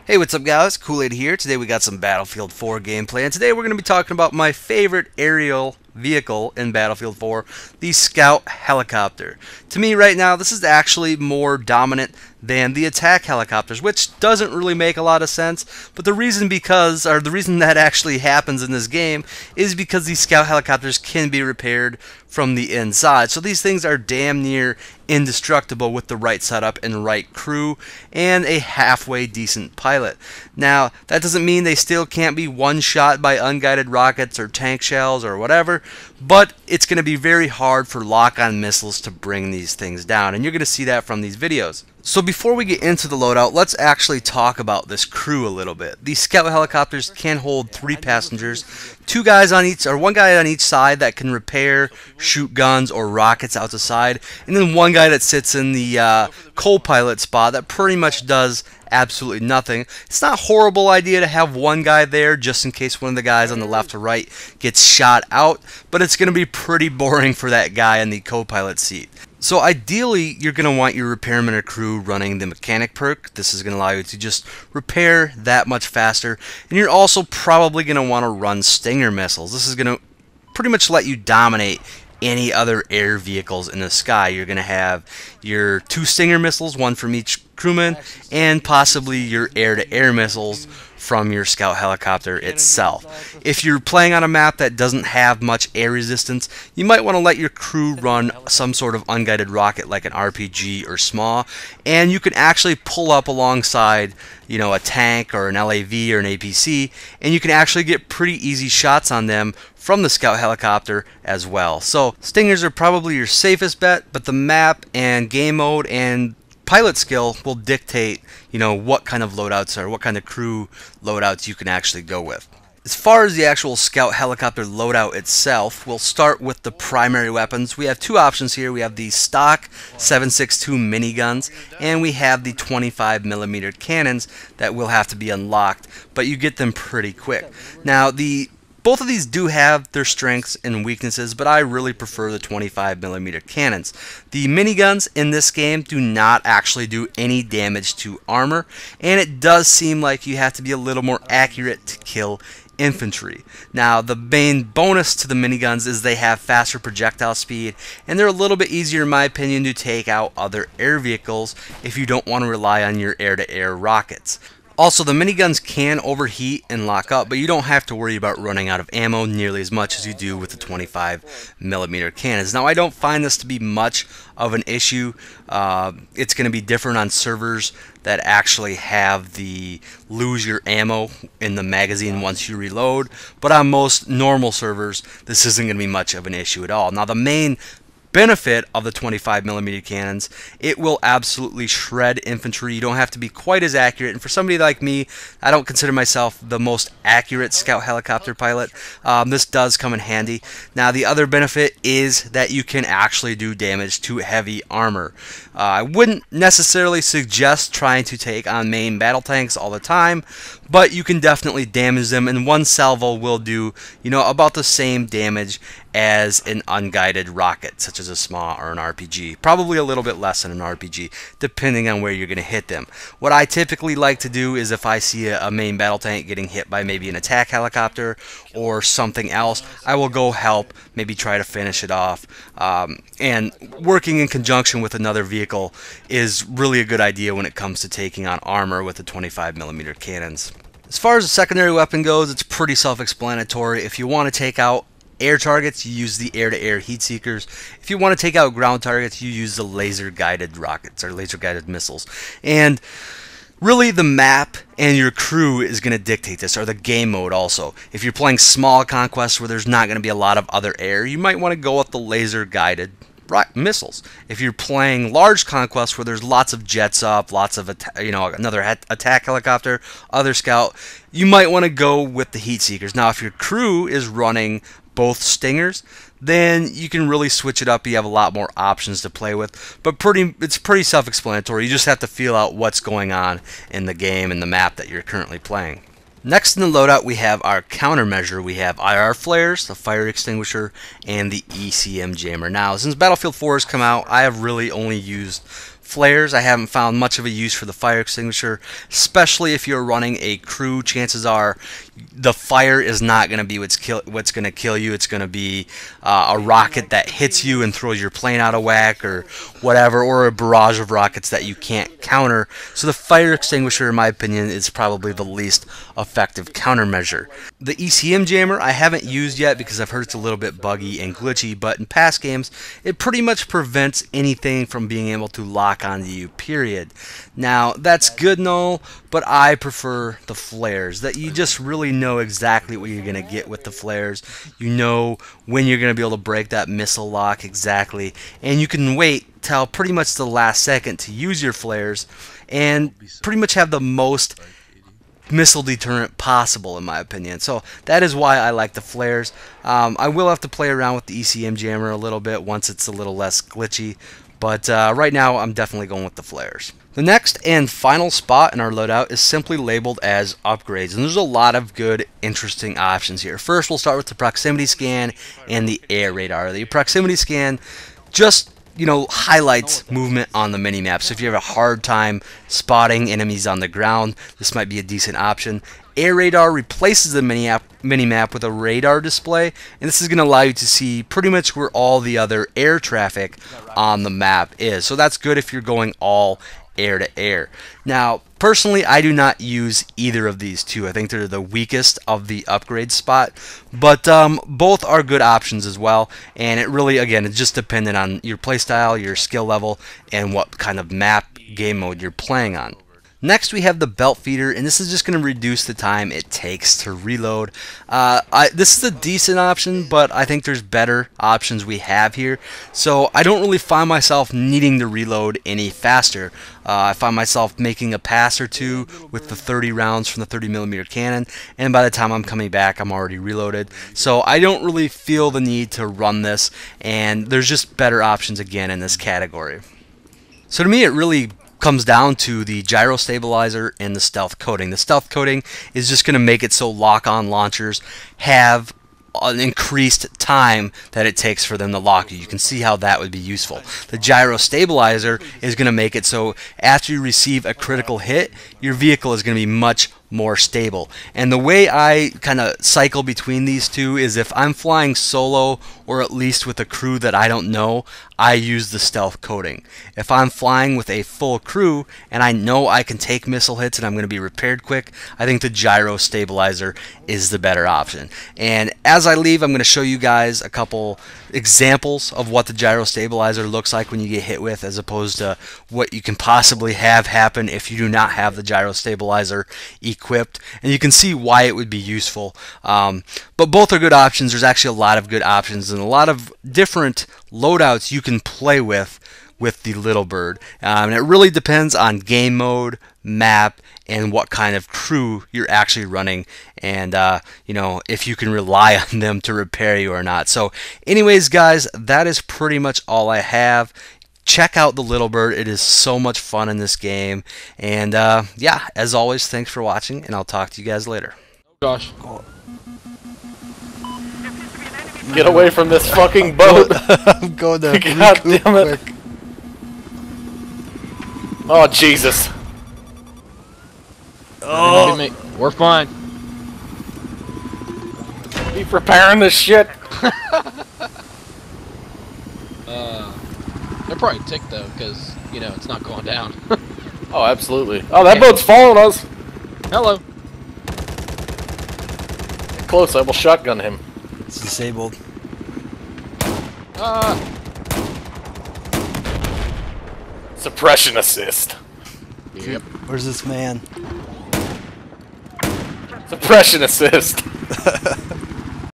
Hey, what's up guys? Kool-Aid here. Today we got some Battlefield 4 gameplay, and today we're going to be talking about my favorite aerial vehicle in Battlefield 4, the Scout Helicopter. To me right now, this is actually more dominant than the attack helicopters, which doesn't really make a lot of sense, but the reason that actually happens in this game is because these Scout helicopters can be repaired from the inside. So these things are damn near indestructible with the right setup and right crew and a halfway decent pilot. Now, that doesn't mean they still can't be one-shot by unguided rockets or tank shells or whatever, but it's going to be very hard for lock-on missiles to bring these things down, and you're going to see that from these videos. So before we get into the loadout, let's actually talk about this crew a little bit. These Scout helicopters can hold 3 passengers, one guy on each side that can repair, shoot guns or rockets out the side, and then one guy that sits in the co-pilot spot that pretty much does absolutely nothing. It's not a horrible idea to have one guy there just in case one of the guys on the left or right gets shot out, but it's going to be pretty boring for that guy in the co-pilot seat. So ideally, you're going to want your repairman or crew running the mechanic perk. This is going to allow you to just repair that much faster. And you're also probably going to want to run Stinger missiles. This is going to pretty much let you dominate any other air vehicles in the sky. You're going to have your 2 Stinger missiles, one from each crewman, and possibly your air-to-air missiles from your Scout helicopter itself. If you're playing on a map that doesn't have much air resistance, you might want to let your crew run some sort of unguided rocket like an RPG or SMAW, and you can actually pull up alongside, a tank or an LAV or an APC, and you can actually get pretty easy shots on them from the Scout helicopter as well. So Stingers are probably your safest bet, but the map and game mode and pilot skill will dictate, what kind of loadouts or what kind of crew loadouts you can actually go with. As far as the actual Scout helicopter loadout itself, we'll start with the primary weapons. We have 2 options here. We have the stock 7.62 miniguns, and we have the 25mm cannons that will have to be unlocked, but you get them pretty quick. Now, both of these do have their strengths and weaknesses, but I really prefer the 25mm cannons. The miniguns in this game do not actually do any damage to armor, and it does seem like you have to be a little more accurate to kill infantry. Now, the main bonus to the miniguns is they have faster projectile speed, and they're a little bit easier, in my opinion, to take out other air vehicles if you don't want to rely on your air-to-air rockets. Also, the miniguns can overheat and lock up, but you don't have to worry about running out of ammo nearly as much as you do with the 25mm cannons. Now, I don't find this to be much of an issue. It's going to be different on servers that actually have the lose your ammo in the magazine once you reload, but on most normal servers, this isn't going to be much of an issue at all. Now, the main benefit of the 25mm cannons, it will absolutely shred infantry. You don't have to be quite as accurate, and for somebody like me, I don't consider myself the most accurate Scout helicopter pilot. This does come in handy. Now, the other benefit is that you can actually do damage to heavy armor. I wouldn't necessarily suggest trying to take on main battle tanks all the time, but you can definitely damage them, and one salvo will do, about the same damage as an unguided rocket, such as a SMAW or an RPG. Probably a little bit less than an RPG, depending on where you're going to hit them. What I typically like to do is if I see a main battle tank getting hit by maybe an attack helicopter or something else, I will go help, maybe try to finish it off. And working in conjunction with another vehicle is really a good idea when it comes to taking on armor with the 25mm cannons. As far as the secondary weapon goes, it's pretty self-explanatory. If you want to take out air targets, you use the air-to-air heat seekers. If you want to take out ground targets, you use the laser-guided rockets or laser-guided missiles. And really, the map and your crew is going to dictate this, or the game mode also. If you're playing small conquests where there's not going to be a lot of other air, you might want to go with the laser-guided missiles. If you're playing large conquests where there's lots of jets up, lots of another attack helicopter, other scout, you might want to go with the heat seekers. Now, if your crew is running both Stingers, then you can really switch it up. You have a lot more options to play with, but it's pretty self-explanatory. You just have to feel out what's going on in the game and the map that you're currently playing. Next in the loadout, we have our countermeasure. We have IR flares, the fire extinguisher, and the ECM jammer. Now, since Battlefield 4 has come out, I have really only used flares. I haven't found much of a use for the fire extinguisher, especially if you're running a crew. Chances are the fire is not going to be what's going to kill you. It's going to be a rocket that hits you and throws your plane out of whack or whatever, or a barrage of rockets that you can't counter. So the fire extinguisher, in my opinion, is probably the least effective countermeasure. The ECM jammer I haven't used yet because I've heard it's a little bit buggy and glitchy, but in past games it pretty much prevents anything from being able to lock onto you, period. Now that's good and all, but I prefer the flares, that you just really know exactly what you're going to get with the flares. You know when you're going to be able to break that missile lock exactly, and you can wait till pretty much the last second to use your flares and pretty much have the most missile deterrent possible, in my opinion. So that is why I like the flares. I will have to play around with the ECM jammer a little bit once it's a little less glitchy, but right now I'm definitely going with the flares. The next and final spot in our loadout is simply labeled as upgrades, and there's a lot of good, interesting options here. First, we'll start with the proximity scan and the air radar. The proximity scan just highlights movement on the minimap. So if you have a hard time spotting enemies on the ground, this might be a decent option. Air radar replaces the minimap with a radar display, and this is going to allow you to see pretty much where all the other air traffic on the map is. So that's good if you're going all air to air. Now, personally, I do not use either of these two. I think they're the weakest of the upgrade spot, but both are good options as well. And it really, again, it's just dependent on your playstyle, your skill level, and what kind of map game mode you're playing on. Next, we have the belt feeder, and this is just going to reduce the time it takes to reload. This is a decent option, but I think there's better options we have here. So I don't really find myself needing to reload any faster. I find myself making a pass or two with the 30 rounds from the 30mm cannon, and by the time I'm coming back, I'm already reloaded. So I don't really feel the need to run this, and there's just better options again in this category. So to me, it really comes down to the gyro stabilizer and the stealth coating. The stealth coating is just going to make it so lock-on launchers have an increased time that it takes for them to lock you. You can see how that would be useful. The gyro stabilizer is going to make it so after you receive a critical hit, your vehicle is going to be much more stable. And the way I kind of cycle between these two is if I'm flying solo or at least with a crew that I don't know, I use the stealth coating. If I'm flying with a full crew and I know I can take missile hits and I'm going to be repaired quick, I think the gyro stabilizer is the better option. And as I leave, I'm going to show you guys a couple examples of what the gyro stabilizer looks like when you get hit with, as opposed to what you can possibly have happen if you do not have the gyro stabilizer equipped, and you can see why it would be useful. But both are good options. There's actually a lot of good options and a lot of different loadouts you can play with the Little Bird, and it really depends on game mode, map, and what kind of crew you're actually running, and if you can rely on them to repair you or not. So anyways, guys, that is pretty much all I have. Check out the Little Bird. It is so much fun in this game. And yeah, as always, thanks for watching, and I'll talk to you guys later. Gosh. Get away from this fucking boat. I'm going there. God damn it. Quick. Oh, Jesus. Oh. We're fine. Keep repairing this shit. They're probably ticked though, because it's not going down. Oh, absolutely. Oh, that boat's following us. Hello. Get close, I will shotgun him. It's disabled. Suppression assist. Yep. Where's this man? Suppression assist.